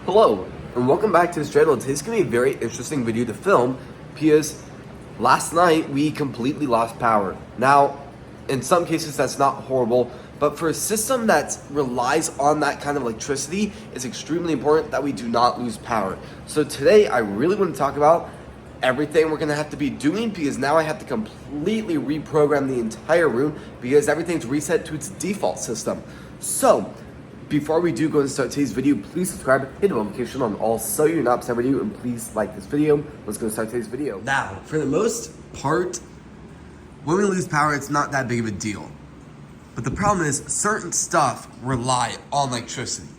Hello, and welcome back to this channel. Today's going to be a very interesting video to film because last night we completely lost power. Now, in some cases that's not horrible, but for a system that relies on that kind of electricity, it's extremely important that we do not lose power. So today I really want to talk about everything we're going to have to be doing because now I have to completely reprogram the entire room because everything's reset to its default system. So, before we do go and start today's video, please subscribe, hit the notification on all so you're not missing a video, and please like this video. Let's go start today's video. Now, for the most part, when we lose power, it's not that big of a deal. But the problem is, certain stuff rely on electricity.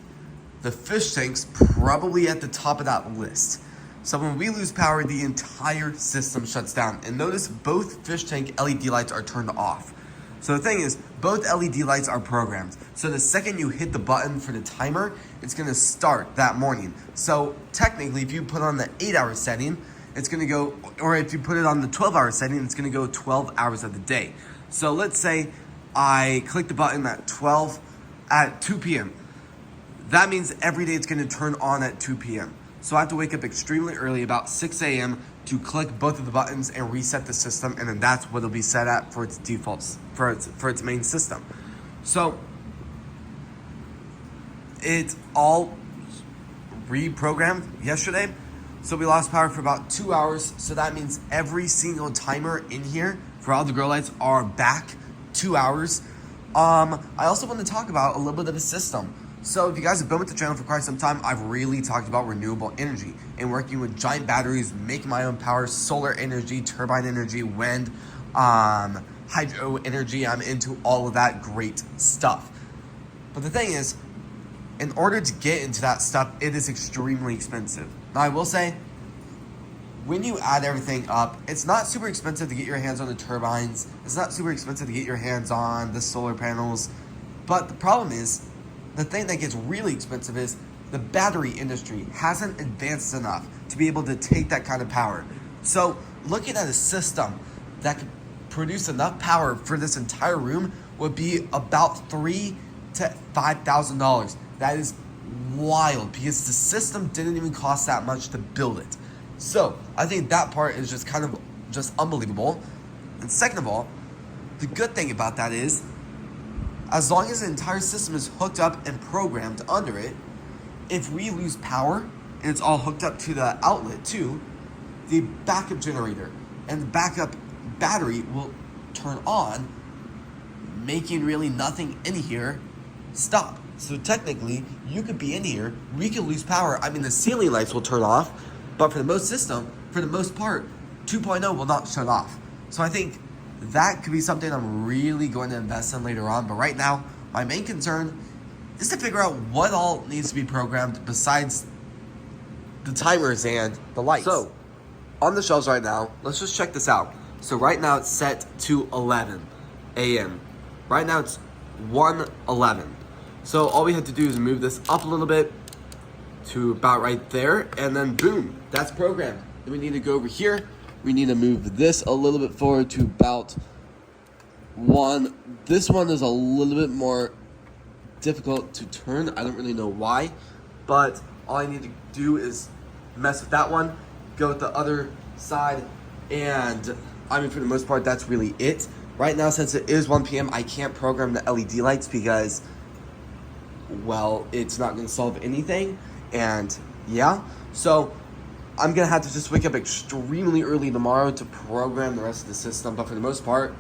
The fish tank's probably at the top of that list. So when we lose power, the entire system shuts down. And notice both fish tank LED lights are turned off. So the thing is, both LED lights are programmed. So the second you hit the button for the timer, it's gonna start that morning. So technically, if you put on the 8-hour setting, it's gonna go, or if you put it on the 12-hour setting, it's gonna go 12 hours of the day. So let's say I click the button at 2 p.m. That means every day it's gonna turn on at 2 p.m. So I have to wake up extremely early, about 6 a.m. to click both of the buttons and reset the system, and then that's what it'll be set at for its defaults, for its main system. So it's all reprogrammed yesterday. So we lost power for about 2 hours. So that means every single timer in here for all the grow lights are back 2 hours. I also want to talk about a little bit of the system. So if you guys have been with the channel for quite some time, I've really talked about renewable energy and working with giant batteries, making my own power, solar energy, turbine energy, wind, hydro energy. I'm into all of that great stuff. But the thing is, in order to get into that stuff, it is extremely expensive. Now I will say, when you add everything up, it's not super expensive to get your hands on the turbines. It's not super expensive to get your hands on the solar panels. But the problem is, the thing that gets really expensive is the battery industry hasn't advanced enough to be able to take that kind of power. So looking at a system that could produce enough power for this entire room would be about $3,000 to $5,000. That is wild because the system didn't even cost that much to build it. So I think that part is just kind of just unbelievable. And second of all, the good thing about that is, as long as the entire system is hooked up and programmed under it, if we lose power, and it's all hooked up to the outlet too, the backup generator and the backup battery will turn on, making really nothing in here stop. So technically, you could be in here, we could lose power. I mean, the ceiling lights will turn off, but for the most part, 2.0 will not shut off. So I think that could be something I'm really going to invest in later on. But right now, my main concern is to figure out what all needs to be programmed besides the timers and the lights. So, on the shelves right now, let's just check this out. So right now it's set to 11 a.m. Right now it's 1:11. So all we have to do is move this up a little bit to about right there, and then boom, that's programmed. Then we need to go over here. We need to move this a little bit forward to about 1. This one is a little bit more difficult to turn. I don't really know why, but all I need to do is mess with that one, go with the other side, and I mean, for the most part, that's really it. Right now, since it is 1 p.m., I can't program the LED lights because, well, it's not going to solve anything, and yeah, so I'm going to have to just wake up extremely early tomorrow to program the rest of the system. But for the most part,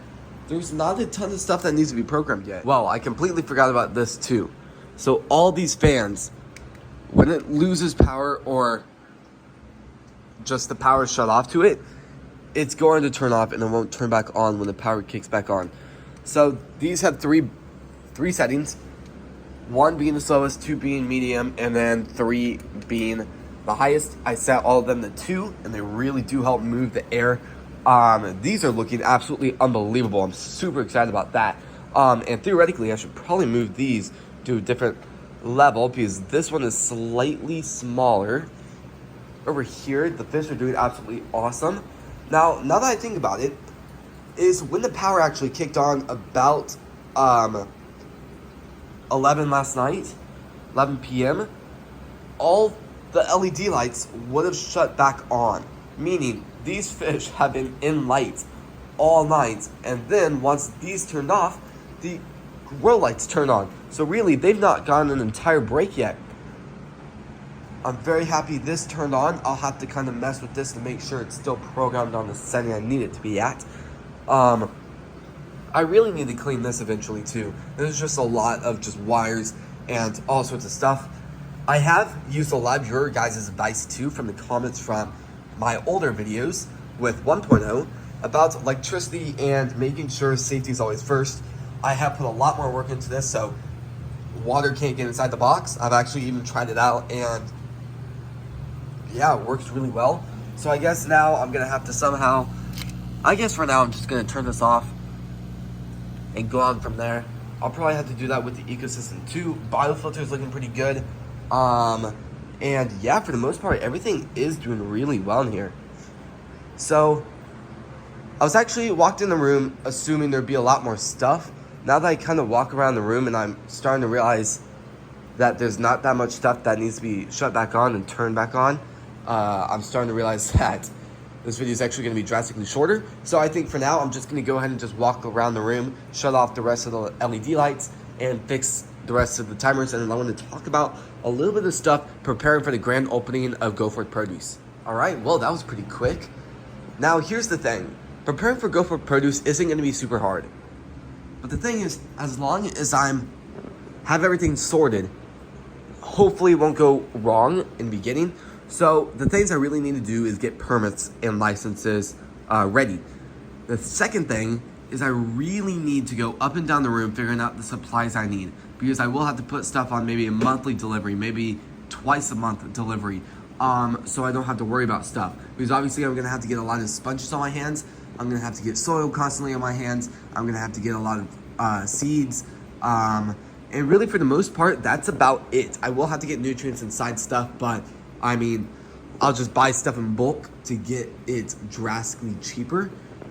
there's not a ton of stuff that needs to be programmed yet. Well, I completely forgot about this too. So all these fans, when it loses power or just the power shut off to it, it's going to turn off and it won't turn back on when the power kicks back on. So these have three settings. 1 being the slowest, 2 being medium, and then 3 being the highest. I set all of them to 2, and they really do help move the air. These are looking absolutely unbelievable. I'm super excited about that. And theoretically, I should probably move these to a different level because this one is slightly smaller. Over here, the fish are doing absolutely awesome. Now that I think about it, is when the power actually kicked on about 11 last night, 11 p.m., all the LED lights would have shut back on, meaning these fish have been in light all night, and then once these turned off, the grow lights turn on. So really, they've not gotten an entire break yet. I'm very happy this turned on. I'll have to kind of mess with this to make sure it's still programmed on the setting I need it to be at. I really need to clean this eventually too. There's just a lot of just wires and all sorts of stuff. I have used a lot of your guys' advice too from the comments from my older videos with 1.0 about electricity and making sure safety is always first. I have put a lot more work into this, so water can't get inside the box. I've actually even tried it out, and yeah, it works really well. So I guess now I'm gonna have to somehow, I guess for now I'm just gonna turn this off and go on from there. I'll probably have to do that with the ecosystem too. Biofilter is looking pretty good. And yeah, for the most part, everything is doing really well in here. So I was actually walked in the room assuming there'd be a lot more stuff. Now that I kind of walk around the room and I'm starting to realize that there's not that much stuff that needs to be shut back on and turned back on, I'm starting to realize that this video is actually going to be drastically shorter. So I think for now, I'm just going to go ahead and just walk around the room, shut off the rest of the LED lights, and fix the rest of the timers. And I want to talk about a little bit of stuff preparing for the grand opening of Go Forth Produce. All right, well, that was pretty quick. Now, here's the thing. Preparing for Go Forth Produce isn't going to be super hard. But the thing is, as long as have everything sorted, hopefully it won't go wrong in the beginning. So the things I really need to do is get permits and licenses ready. The second thing is I really need to go up and down the room figuring out the supplies I need, because I will have to put stuff on maybe a monthly delivery, maybe twice a month delivery, so I don't have to worry about stuff. Because obviously I'm going to have to get a lot of sponges on my hands. I'm going to have to get soil constantly on my hands. I'm going to have to get a lot of seeds. And really, for the most part, that's about it. I will have to get nutrients inside stuff, but I mean, I'll just buy stuff in bulk to get it drastically cheaper.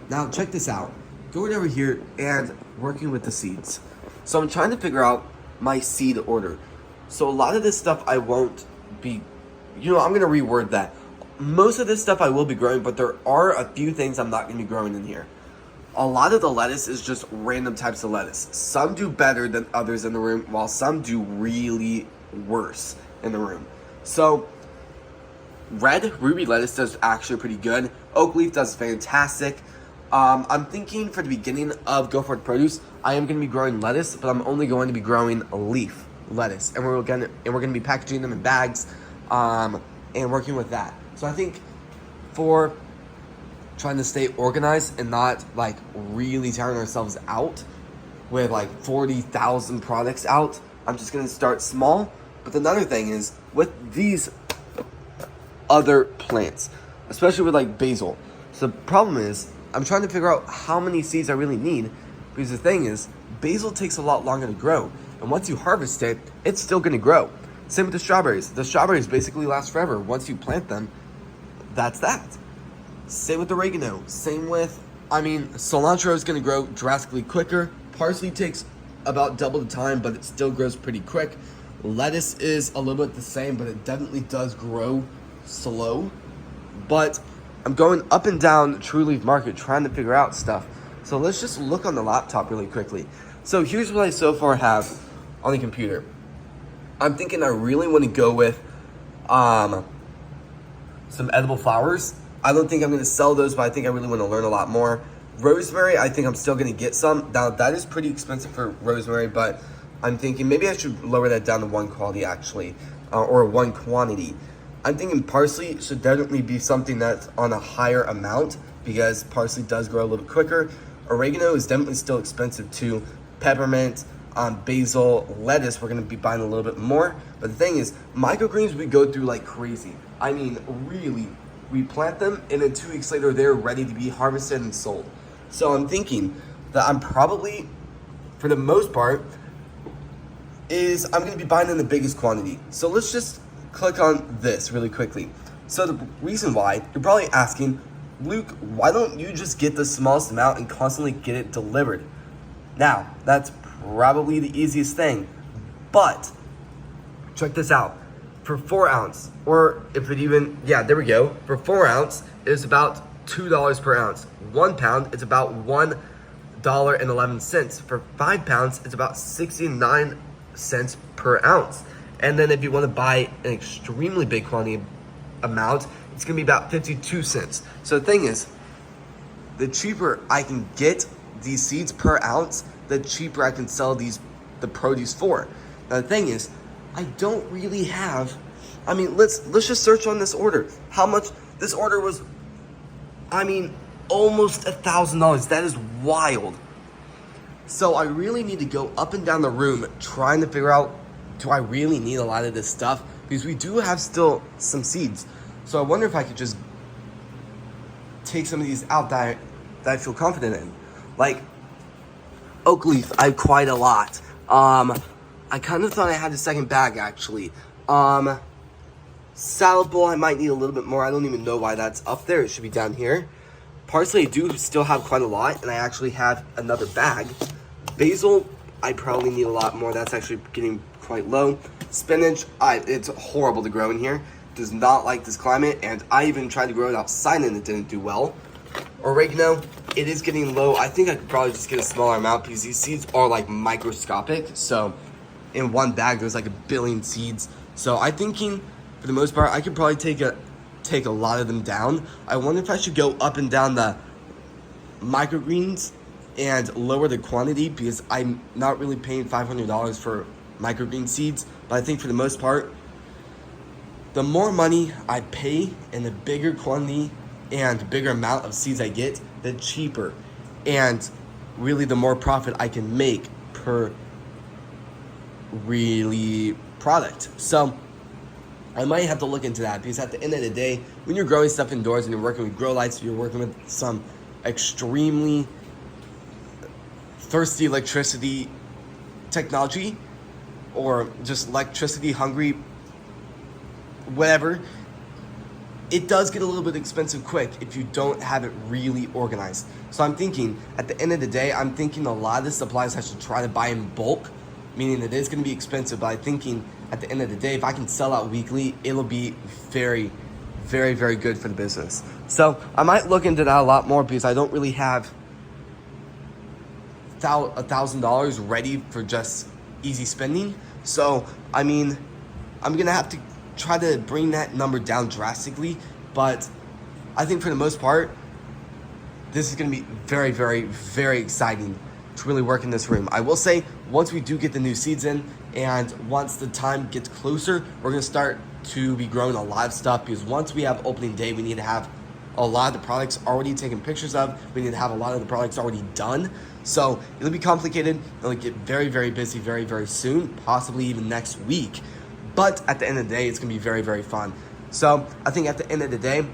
Now, check this out. Going over here and working with the seeds. So I'm trying to figure out my seed order. So a lot of this stuff I won't be, I'm going to reword that. Most of this stuff I will be growing, but there are a few things I'm not going to be growing in here. A lot of the lettuce is just random types of lettuce. Some do better than others in the room, while some do really worse in the room. So red ruby lettuce does actually pretty good. Oak leaf does fantastic. I'm thinking for the beginning of Go Forth Produce, I am going to be growing lettuce, but I'm only going to be growing leaf lettuce, and we're going to be packaging them in bags, and working with that. So I think for trying to stay organized and not like really tearing ourselves out with like 40,000 products out, I'm just going to start small. But another thing is with these other plants, especially with like basil. So the problem is I'm trying to figure out how many seeds I really need, because the thing is basil takes a lot longer to grow. And once you harvest it, it's still going to grow. Same with the strawberries. The strawberries basically last forever. Once you plant them, that's that. Same with oregano. Same with, cilantro is going to grow drastically quicker. Parsley takes about double the time, but it still grows pretty quick. Lettuce is a little bit the same, but it definitely does grow slow. But I'm going up and down True Leaf Market trying to figure out stuff. So let's just look on the laptop really quickly. So here's what I so far have on the computer. I'm thinking I really want to go with some edible flowers. I don't think I'm going to sell those, but I think I really want to learn a lot more. Rosemary, I think I'm still going to get some. Now, that is pretty expensive for rosemary, but I'm thinking maybe I should lower that down to one quality, actually, or one quantity. I'm thinking parsley should definitely be something that's on a higher amount, because parsley does grow a little bit quicker. Oregano is definitely still expensive, too. Peppermint, basil, lettuce, we're going to be buying a little bit more. But the thing is, microgreens we go through like crazy. I mean, really. We plant them, and then 2 weeks later, they're ready to be harvested and sold. So I'm thinking that I'm probably, for the most part, I'm going to be buying in the biggest quantity. So let's just click on this really quickly. So the reason why, you're probably asking, Luke, why don't you just get the smallest amount and constantly get it delivered? Now, that's probably the easiest thing. But check this out. for 4 ounce, or if it even, yeah, there we go. For 4 ounce, it's about $2 per ounce. 1 pound, it's about $1.11. For 5 pounds, it's about 69 cents per ounce. And then if you want to buy an extremely big quantity amount, it's gonna be about 52 cents. So the thing is, the cheaper I can get these seeds per ounce, the cheaper I can sell the produce for. Now the thing is, I don't really have, I mean, let's just search on this order. How much this order was, I mean, almost $1,000. That is wild. So I really need to go up and down the room trying to figure out, do I really need a lot of this stuff? Because we do have still some seeds. So I wonder if I could just take some of these out that I feel confident in. Like oak leaf, I have quite a lot. I kind of thought I had a second bag actually. Salad bowl, I might need a little bit more. I don't even know why that's up there. It should be down here. Parsley, I do still have quite a lot, and I actually have another bag. Basil, I probably need a lot more. That's actually getting quite low. Spinach, it's horrible to grow in here. Does not like this climate, and I even tried to grow it outside and it didn't do well. Oregano, it is getting low. I think I could probably just get a smaller amount because these seeds are like microscopic. So in one bag, there's like 1 billion seeds. So I'm thinking, for the most part, I could probably take a lot of them down. I wonder if I should go up and down the microgreens and lower the quantity, because I'm not really paying $500 for microgreen seeds. But I think for the most part, the more money I pay and the bigger quantity and bigger amount of seeds I get, the cheaper. And really the more profit I can make per really product. So I might have to look into that, because at the end of the day, when you're growing stuff indoors and you're working with grow lights, you're working with some extremely thirsty electricity technology, or just electricity hungry, whatever, it does get a little bit expensive quick if you don't have it really organized. So I'm thinking, at the end of the day, I'm thinking a lot of the supplies I should try to buy in bulk, meaning it is going to be expensive, but I'm thinking at the end of the day, if I can sell out weekly, it'll be very, very, very good for the business. So I might look into that a lot more, because I don't really have $1,000 ready for just easy spending. So, I mean, I'm going to have to try to bring that number down drastically, but I think for the most part, this is going to be very, very, very exciting to really work in this room. I will say, once we do get the new seeds in, and once the time gets closer, we're going to start to be growing a lot of stuff, because once we have opening day, we need to have a lot of the products already taken pictures of. We need to have a lot of the products already done. So it'll be complicated. It'll get very, very busy very, very soon, possibly even next week. But at the end of the day, it's going to be very, very fun. So I think at the end of the day,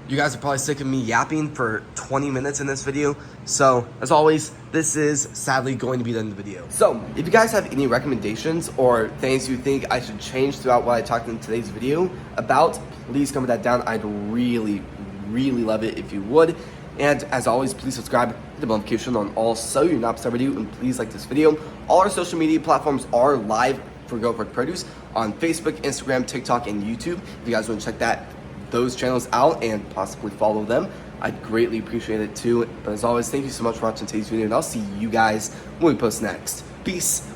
you guys are probably sick of me yapping for 20 minutes in this video. So as always, this is sadly going to be the end of the video. So if you guys have any recommendations or things you think I should change throughout what I talked in today's video about, please comment that down. I'd really, really love it if you would. And as always, please subscribe, hit the notification on all so you're not missed a video, and please like this video. All our social media platforms are live for Go For Produce on Facebook, Instagram, TikTok, and YouTube. If you guys want to check those channels out and possibly follow them, I'd greatly appreciate it too. But as always, thank you so much for watching today's video, and I'll see you guys when we post next. Peace.